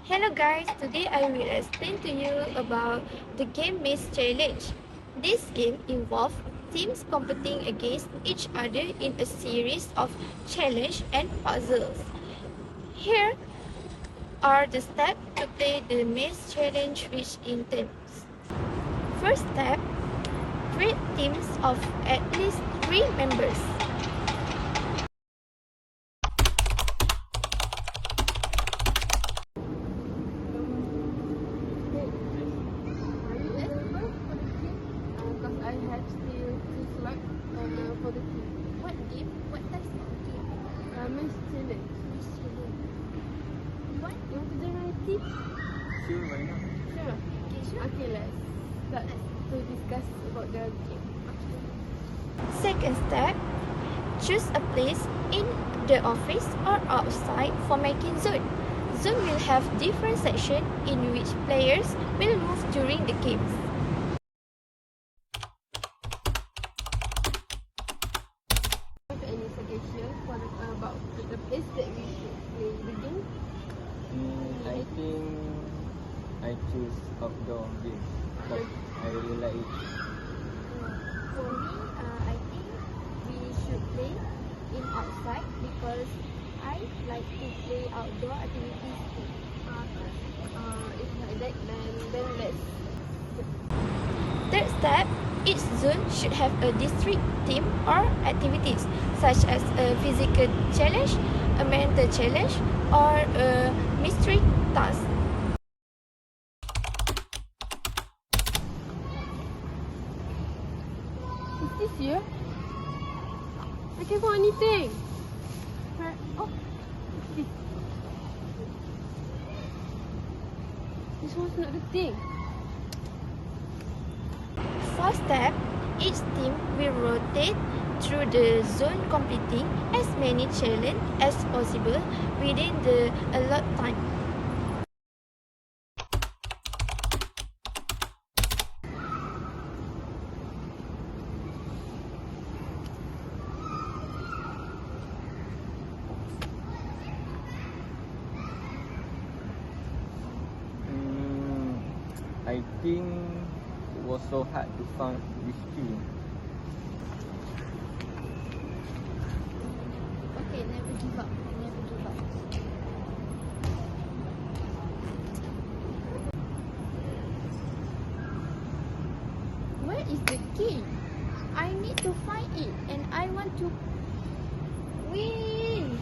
Hello guys, today I will explain to you about the game Maze Challenge. This game involves teams competing against each other in a series of challenges and puzzles. Here are the steps to play the Maze Challenge which intends. First step, create teams of at least 3 members. Because I have still 2 slots for the team. What game? What type of game? Miss Challenge. Maze Challenge. What? You want to join my team? Sure, why not? Sure. Okay, sure. Okay, let's start to discuss about the game. Second step, choose a place in the office or outside for making zone. Zone will have different sections in which players will move during the games. Have any suggestion for about the place that we should play the game? I think I choose outdoor games because I really like it. For me, I think we should play in outside because I like to play outdoor activities too. If like that, then let's. Third step, each zone should have a district theme or activities such as a physical challenge, a mental challenge, or a mystery task. Is this here? I can't find anything. Oh, this. This one's not the thing. Fourth step, each team will rotate through the zone completing as many challenges as possible within the allotted time. I think it was so hard to find this key. Okay, never give up. Never give up. Where is the key? I need to find it and I want to win.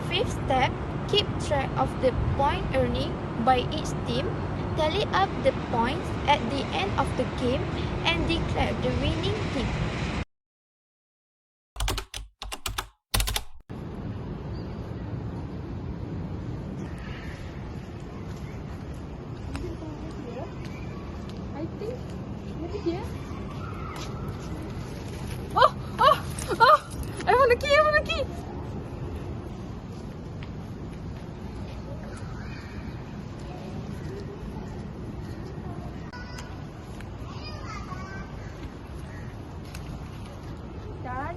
Fifth step, keep track of the point earning by each team, tally up the points at the end of the game and declare the winning team. I think maybe here. Oh! I found the key! I found the key! Done.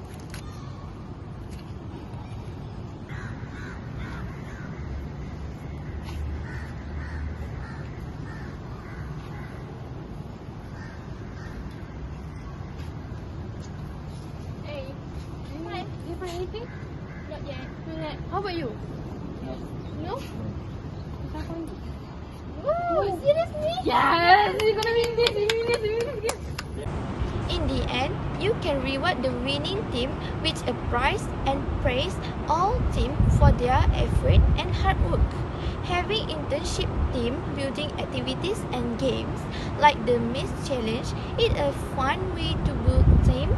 Hey, do you find anything? Not yet. How about you? No. No? If I find it. Woo! Seriously? Yes! We're gonna win this! We win this! We win this! In the end, you can reward the winning team with a prize and praise all teams for their effort and hard work. Having internship team building activities and games like the Maze Challenge is a fun way to build team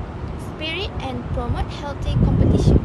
spirit and promote healthy competition.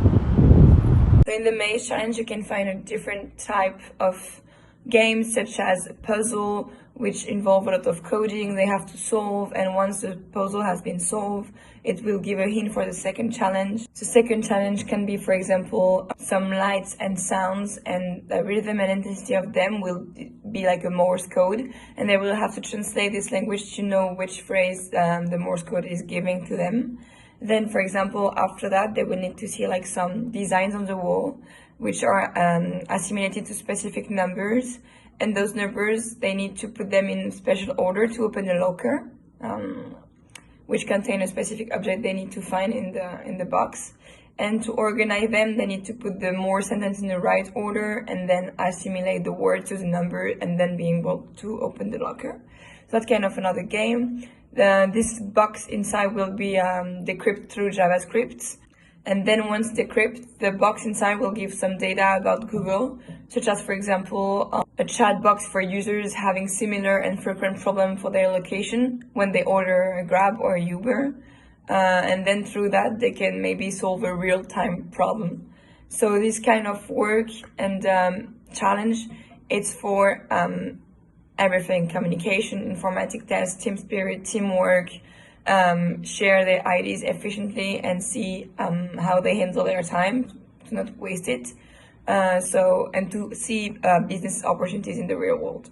So in the Maze Challenge, you can find a different type of games such as puzzle, which involve a lot of coding they have to solve, and once the puzzle has been solved, it will give a hint for the second challenge. The second challenge can be, for example, some lights and sounds, and the rhythm and intensity of them will be like a Morse code, and they will have to translate this language to know which phrase the Morse code is giving to them. Then, for example, after that, they will need to see like some designs on the wall which are assimilated to specific numbers, and those numbers, they need to put them in special order to open a locker, which contain a specific object they need to find in the box. And to organize them, they need to put the more sentence in the right order and then assimilate the word to the number and then be able to open the locker. So that's kind of another game. This box inside will be decrypted through JavaScript. And then once decrypted, the box inside will give some data about Google, such as, for example, a chat box for users having similar and frequent problems for their location when they order a Grab or a Uber. And then through that, they can maybe solve a real-time problem. So this kind of work and challenge, it's for everything: communication, informatic tests, team spirit, teamwork, share their ideas efficiently and see how they handle their time to not waste it. And to see business opportunities in the real world.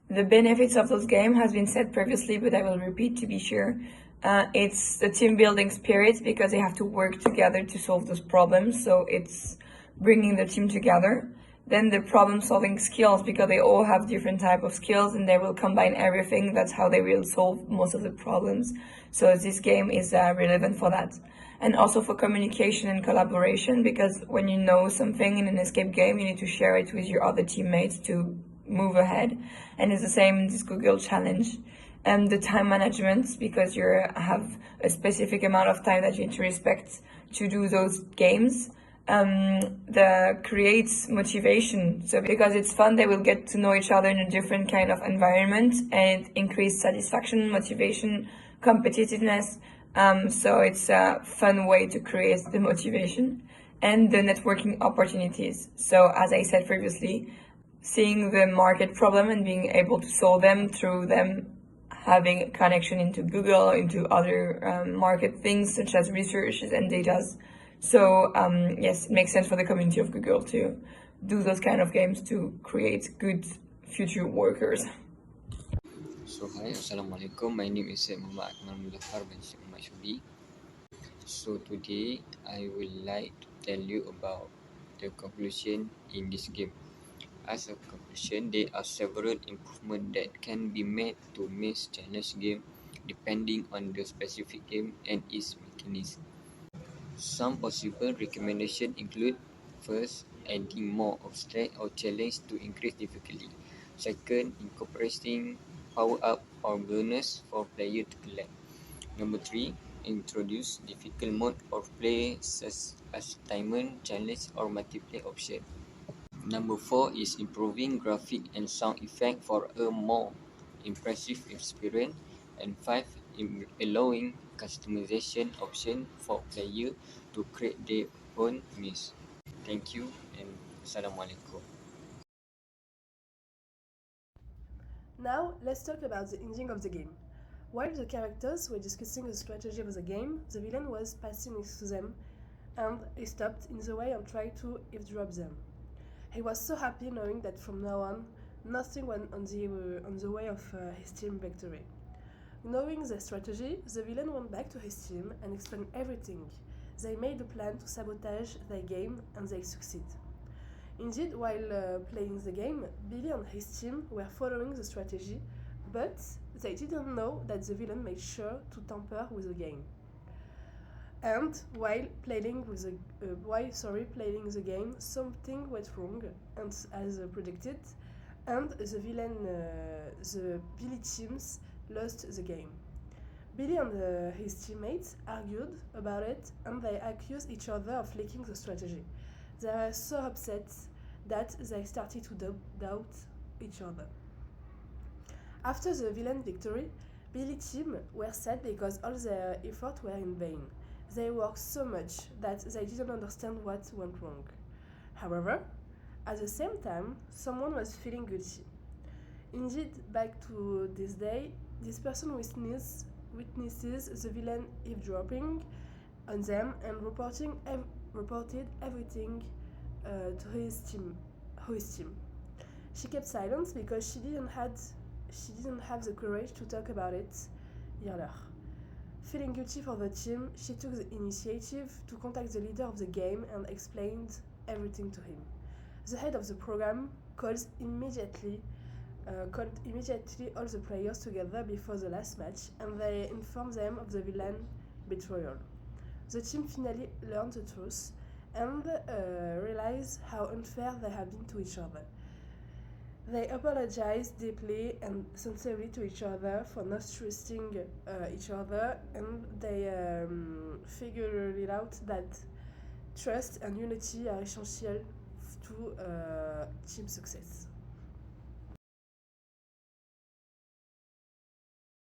The benefits of those games has been said previously, but I will repeat to be sure. It's the team building spirit because they have to work together to solve those problems. So it's bringing the team together. Then the problem solving skills, because they all have different type of skills and they will combine everything. That's how they will solve most of the problems. So this game is relevant for that. And also for communication and collaboration, because when you know something in an escape game, you need to share it with your other teammates to move ahead. And it's the same in this Google challenge. And the time management, because you have a specific amount of time that you need to respect to do those games. That creates motivation. So because it's fun, they will get to know each other in a different kind of environment and increase satisfaction, motivation, competitiveness. So it's a fun way to create the motivation and the networking opportunities. So as I said previously, seeing the market problem and being able to solve them through them having a connection into Google, into other market things such as researches and data. So yes, it makes sense for the community of Google to do those kind of games to create good future workers. So hi, Assalamualaikum. My name is Muhammad Akmal Mulafar bin Syed Muhammad Shudi. So today I would like to tell you about the conclusion in this game. As a conclusion, there are several improvements that can be made to Maze Challenge game depending on the specific game and its mechanism. Some possible recommendations include: first, adding more obstacle or challenge to increase difficulty. Second, incorporating power-up or bonus for player to collect. Number 3, introduce difficult mode of play such as timer, challenge or multiplayer option. Number 4 is improving graphic and sound effect for a more impressive experience. And 5, allowing customization option for player to create their own maze. Thank you and Assalamualaikum. Now, let's talk about the ending of the game. While the characters were discussing the strategy of the game, the villain was passing next to them and he stopped in the way and tried to eavesdrop them. He was so happy knowing that from now on, nothing went on the way of his team victory. Knowing the strategy, the villain went back to his team and explained everything. They made a plan to sabotage their game and they succeed. Indeed, while playing the game, Billy and his team were following the strategy, but they didn't know that the villain made sure to tamper with the game. And while playing the game, something went wrong, and as predicted, and the Billy teams lost the game. Billy and his teammates argued about it, and they accused each other of leaking the strategy. They were so upset that they started to doubt each other. After the villain victory, Billy team were sad because all their efforts were in vain. They worked so much that they didn't understand what went wrong. However, at the same time, someone was feeling guilty. Indeed, back to this day, this person witnesses the villain eavesdropping on them and reported everything to his team. She kept silence because she didn't have the courage to talk about it earlier. Feeling guilty for the team, she took the initiative to contact the leader of the game and explained everything to him. The head of the program called immediately all the players together before the last match, and they informed them of the villain betrayal. The team finally learned the truth and realized how unfair they had been to each other. They apologized deeply and sincerely to each other for not trusting each other, and they figured it out that trust and unity are essential to team success.